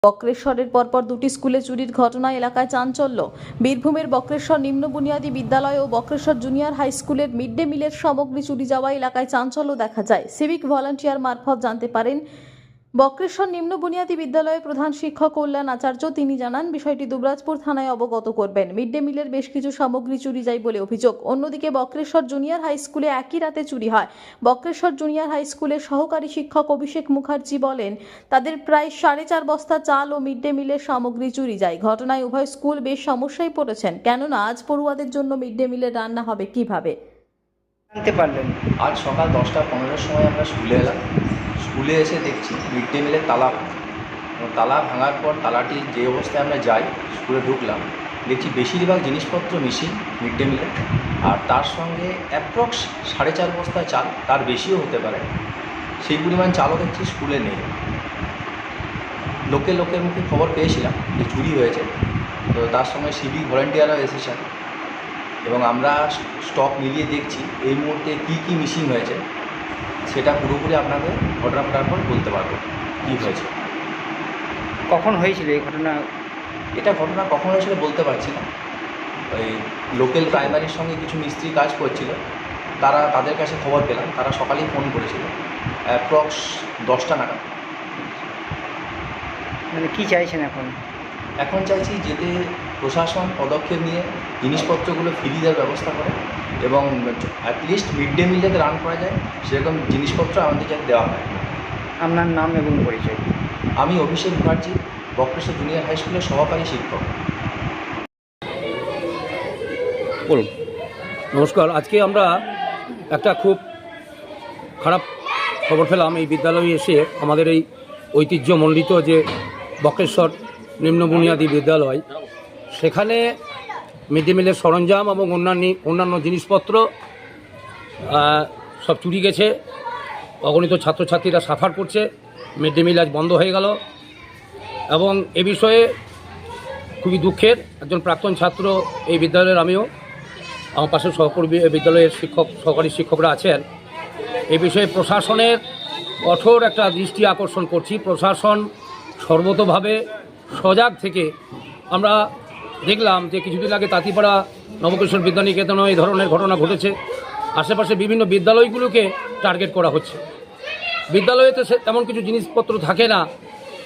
বক্রেশ্বরের পরপর দুটি স্কুলে চুরির ঘটনায় এলাকায় চাঞ্চল্য। বীরভূমের বক্রেশ্বর নিম্ন বুনিয়াদী বিদ্যালয় ও বক্রেশ্বর জুনিয়র হাই স্কুলের মিড ডে মিলের সামগ্রী চুরি যাওয়ায় এলাকায় চাঞ্চল্য দেখা যায়। সিভিক ভলান্টিয়ার মারফত জানতে পারেন বক্রেশ্বর নিম্ন বুনিয়াদী বিদ্যালয়ের প্রধান শিক্ষক কল্যাণ আচার্য। তিনি জানান, বিষয়টি দুবরাজপুর থানায় অবগত করবেন। মিড ডে মিলের বেশ কিছু সামগ্রী চুরি যায় বলে অভিযোগ। অন্যদিকে বক্রেশ্বর জুনিয়র হাই স্কুলে একই রাতে চুরি হয়। বক্রেশ্বর জুনিয়র হাই স্কুলের সহকারী শিক্ষক অভিষেক মুখার্জি বলেন, তাদের প্রায় 4.5 বস্তা চাল ও মিড ডে মিলের সামগ্রী চুরি যায়। ঘটনায় উভয় স্কুল বেশ সমস্যায় পড়েছেন, কেননা আজ পড়ুয়াদের জন্য মিড ডে মিলের রান্না হবে কিভাবে। জানতে পারলেন? আজ সকাল 10টা 15-এর সময় আমরা স্কুলে এলাম। স্কুলে এসে দেখছি মিড ডে মিলের তালা ভাঙার পর তালাটি যে অবস্থায় আমরা যাই, স্কুলে ঢুকলাম, দেখছি বেশিরভাগ জিনিসপত্র মিসিং মিড ডে মিলে। আর তার সঙ্গে অ্যাপ্রক্স 4.5 বস্তা চাল, তার বেশিও হতে পারে, সেই পরিমাণ চালও দেখছি স্কুলে নেই। লোকের মুখে খবর পেয়েছিলাম যে চুরি হয়েছে, তো তার সঙ্গে সিভিক ভলান্টিয়াররা এসেছেন এবং আমরা স্টক মিলিয়ে দেখছি এই মুহূর্তে কী মিসিং হয়েছে, সেটা পুরোপুরি আপনাদের ঘটনাটার পর বলতে পারবো কী হয়েছে। কখন হয়েছিল এই ঘটনা? এটা ঘটনা কখন হয়েছিল বলতে পারছি না। ওই লোকাল প্রাইমারির সঙ্গে কিছু মিস্ত্রি কাজ করছিল, তাদের কাছে খবর পেলাম, তারা সকালেই ফোন করেছিল অ্যাপ্রক্স 10টা নাগাদ। মানে কী চাইছেন এখন? এখন চাইছি যাতে প্রশাসন পদক্ষেপ নিয়ে জিনিসপত্রগুলো ফিরিয়ে দেওয়ার ব্যবস্থা করে এবং অ্যাটলিস্ট মিড ডে মিল যাতে রান করা যায় সেরকম জিনিসপত্র আমাদের যাতে দেওয়া হয়। আপনার নাম এবং পরিচয়? আমি অভিষেক মুখার্জি, বক্রেশ্বর জুনিয়র হাই স্কুলের সহকারী শিক্ষক। বলুন। নমস্কার। আজকে আমরা একটা খুব খারাপ খবর পেলাম। এই বিদ্যালয়ে এসে আমাদের এই ঐতিহ্যমণ্ডিত যে বক্রেশ্বর নিম্ন বুনিয়াদী বিদ্যালয়, সেখানে মিড ডে মিলের সরঞ্জাম এবং অন্যান্য জিনিসপত্র সব চুরি গেছে। অগণিত ছাত্রছাত্রীরা সাফার করছে। মিড ডে মিল আজ বন্ধ হয়ে গেল এবং এ বিষয়ে খুবই দুঃখের। একজন প্রাক্তন ছাত্র এই বিদ্যালয়ের, আমিও, আমার পাশে সহকর্মী বিদ্যালয়ের সহকারী শিক্ষকরা আছেন। এই বিষয়ে প্রশাসনের কঠোর একটা দৃষ্টি আকর্ষণ করছি। প্রশাসন সর্বতোভাবে সজাগ থেকে, আমরা দেখলাম যে কিছুদিন আগে তাঁতিপাড়া নবকিশোর বিদ্যানিকেতনে এই ধরনের ঘটনা ঘটেছে। আশেপাশে বিভিন্ন বিদ্যালয়গুলোকে টার্গেট করা হচ্ছে। বিদ্যালয়েতে তেমন কিছু জিনিসপত্র থাকে না,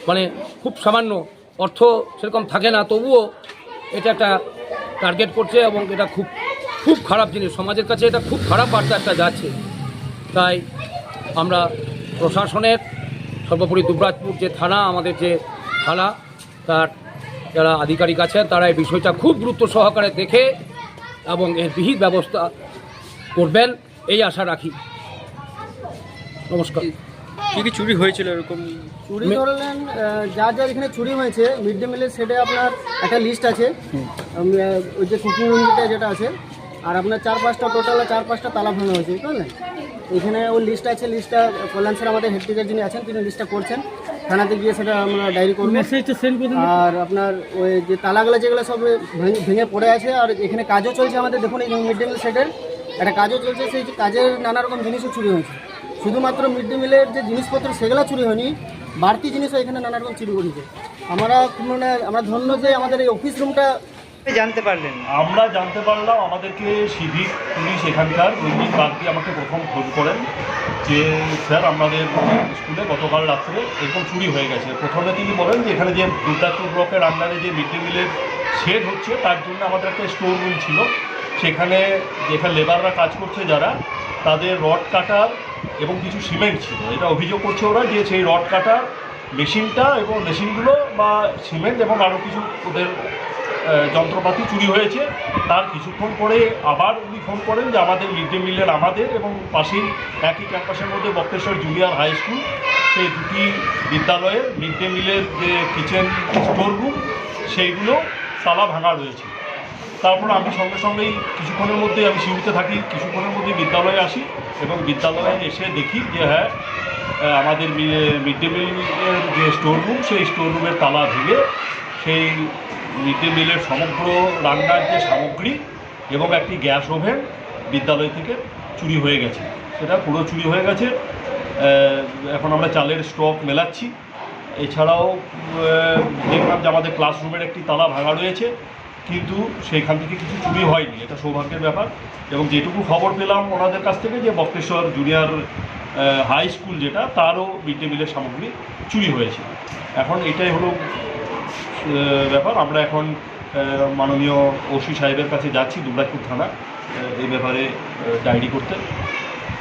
মানে খুব সামান্য অর্থ সেরকম থাকে না, তবুও এটা একটা টার্গেট করছে এবং এটা খুব খুব খারাপ জিনিস। সমাজের কাছে এটা খুব খারাপ বার্তা একটা যাচ্ছে। তাই আমরা প্রশাসনের, সর্বোপরি দুবরাজপুর যে থানা, আমাদের যে থানা, তার যারা আধিকারিক আছেন, তারা এই বিষয়টা খুব গুরুত্ব সহকারে দেখে এবং এর বিহিত ব্যবস্থা করবেন, এই আশা রাখি। নমস্কার। কী চুরি হয়েছিল? এরকম চুরি ধরলেন, যা এখানে চুরি হয়েছে মিড ডে মিলের, সেটা আপনার একটা লিস্ট আছে, ওই যে কুকিং রুমটা যেটা আছে, আর আপনার 4-5টা টোটাল 4-5টা তালা ভাঙা হয়েছে, বুঝলেন? এখানে ওই লিস্ট আছে। লিস্টটা কল্যাণ স্যার আমাদের হেড টিচার যিনি আছেন, তিনি লিস্টটা করছেন। থানাতে গিয়ে সেটা আমরা ডায়েরি করবো। আর আপনার ওই যে তালাগুলো যেগুলো সব ভেঙে পড়ে আছে, আর এখানে কাজও চলছে আমাদের। দেখুন, এই মিড ডে মিল সেটের একটা কাজও চলছে, সেই কাজের নানা রকম জিনিসও চুরি হয়েছে। শুধুমাত্র মিড ডে মিলের যে জিনিসপত্র সেগুলো চুরি হয়নি, বাড়তি জিনিসও এখানে নানা রকম চুরি করেছে। আমরা ধন্য যে আমাদের এই অফিস রুমটা জানতে পারলেন? আমরা জানতে পারলাম, আমাদেরকে সিভিক পুলিশ এখানকার দৈনিক বাগদি আমাকে প্রথম ফোন করেন যে স্যার, আমাদের স্কুলে গতকাল রাত্রে এরকম চুরি হয়ে গেছে। প্রথমে তিনি বলেন যে এখানে যে দুবরাজপুর ব্লকের আন্ডারে যে মিড ডে মিলের শেড হচ্ছে, তার জন্য আমাদের একটা স্টোর রুম ছিল, সেখানে যেখানে লেবাররা কাজ করছে যারা, তাদের রড কাটার এবং কিছু সিমেন্ট ছিল। এটা অভিযোগ করছে ওরা যে সেই রড কাটার মেশিনটা এবং মেশিনগুলো বা সিমেন্ট এবং আরও কিছু ওদের যন্ত্রপাতি চুরি হয়েছে। তার কিছুক্ষণ পরে আবার উনি ফোন করেন যে আমাদের মিড ডে মিলের, আমাদের এবং পাশেই একই ক্যাম্পাসের মধ্যে বক্রেশ্বর জুনিয়র হাই স্কুল, সেই দুটি বিদ্যালয়ের মিড ডে মিলের যে কিচেন স্টোর রুম, সেইগুলো তালা ভাঙা রয়েছে। তারপর আমি সঙ্গেই কিছুক্ষণের মধ্যে, আমি শিউরিতে থাকি, কিছুক্ষণের মধ্যে বিদ্যালয়ে আসি এবং বিদ্যালয়ে এসে দেখি যে হ্যাঁ, আমাদের মিড ডে মিলের যে স্টোর রুম, সেই স্টোর রুমের তালা ভেঙে সেই মিড ডে মিলের সমগ্র রান্নার যে সামগ্রী এবং একটি গ্যাস ওভেন বিদ্যালয় থেকে চুরি হয়ে গেছে। সেটা পুরো চুরি হয়ে গেছে। এখন আমরা চালের স্টক মেলাচ্ছি এছাড়াও দেখলাম যে আমাদের ক্লাসরুমের একটি তালা ভাঙা রয়েছে, কিন্তু সেইখান থেকে কিছু চুরি হয়নি, এটা সৌভাগ্যের ব্যাপার। এবং যেটুকু খবর পেলাম ওনাদের কাছ থেকে যে বক্রেশ্বর জুনিয়র হাই স্কুল যেটা, তারও মিড ডে মিলের সামগ্রী চুরি হয়েছে। এখন এটাই হলো ব্যাপার। আমরা এখন মাননীয় ওসি সাহেবের কাছে যাচ্ছি, দুবরাজপুর থানা, এই ব্যাপারে ডায়েরি করতে।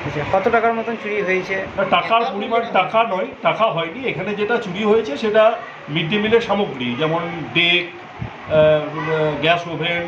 আচ্ছা, কত টাকার মতন চুরি হয়েছে? টাকার পরিমাণ টাকা নয়, টাকা হয়নি। এখানে যেটা চুরি হয়েছে সেটা মিড ডে মিলের সামগ্রী, যেমন ডেক, গ্যাস ওভেন,